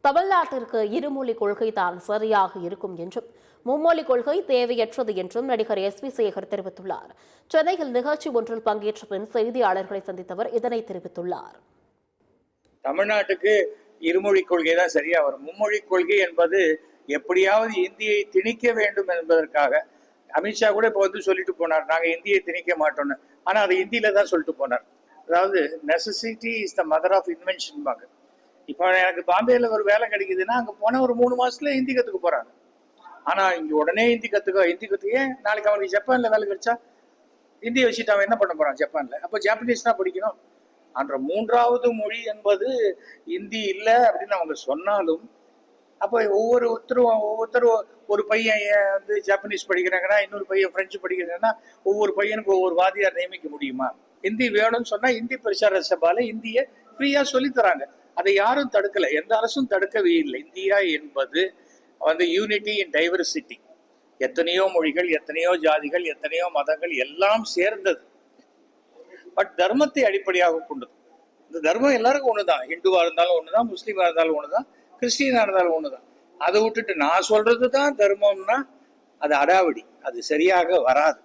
தமிழ்நாட்டிற்கு இருமொழி கொள்கை தான் சரியாக இருக்கும் என்றும் மும்மொழி கொள்கை தேவையற்றது என்றும் நடிகர் எஸ்.வி. சேகர் தெரிவித்துள்ளார். சென்னையில் நிகழ்ச்சி ஒன்றில் பங்கேற்ற பின் செய்தியாளர்களை சந்தித்தவர் இதனை தெரிவித்துள்ளார். தமிழ்நாட்டுக்கு இருமொழி கொள்கை தான் சரியா வரும். மும்மொழி கொள்கை என்பது எப்படியாவது இந்தியை திணிக்க வேண்டும் என்பதற்காக அமித்ஷா கூட இப்போ சொல்லிட்டு போனார், நாங்கள் இந்தியை திணிக்க மாட்டோம்னு. ஆனால் அதை ஹிந்தியில தான் சொல்லிட்டு போனார். அதாவது necessity is the mother of invention பாங்க. இப்போ எனக்கு பாம்பேல ஒரு வேலை கிடைக்குதுன்னா அங்கே போனால் ஒரு 3 மாசத்துல ஹிந்தி கற்றுக்க போறாங்க. ஆனால் இங்கே உடனே ஹிந்தி கற்றுக்க நாளைக்கு அவனுக்கு ஜப்பான்ல வேலை கிடைச்சா ஹிந்தியை வச்சுட்டு அவன் என்ன பண்ண போறான் ஜப்பான்ல? அப்போ ஜாப்பனீஸ் தான் படிக்கணும். அன்ற 3வது மொழி என்பது ஹிந்தி இல்லை அப்படின்னு அவங்க சொன்னாலும், அப்போ ஒவ்வொருத்தரும் ஒரு பையன் ஜாப்பனீஸ் படிக்கிறாங்கன்னா, இன்னொரு பையன் பிரெஞ்சு படிக்கிறாங்கன்னா, ஒவ்வொரு பையனுக்கு ஒவ்வொரு வாதியார் நியமிக்க முடியுமா? ஹிந்தி வேணும்னு சொன்னா ஹிந்தி பிரச்சார சபால இந்திய ஃப்ரீயா சொல்லி தராங்க. அதை யாரும் தடுக்கல, எந்த அரசும் தடுக்கவே இல்லை. இந்தியா என்பது யூனிட்டி இன் டைவர்சிட்டி. எத்தனையோ மொழிகள், எத்தனையோ ஜாதிகள், எத்தனையோ மதங்கள் எல்லாம் சேர்ந்தது. பட் தர்மத்தை அடிப்படையாக கொண்டது. இந்த தர்மம் எல்லாருக்கும் ஒண்ணுதான். இந்துவா இருந்தாலும் ஒண்ணுதான், முஸ்லீமா இருந்தாலும் ஒண்ணுதான், கிறிஸ்டியனா இருந்தாலும் ஒண்ணுதான். அதை விட்டுட்டு நான் சொல்றதுதான் தர்மம்னா அது அடாவடி, அது சரியாக வராது.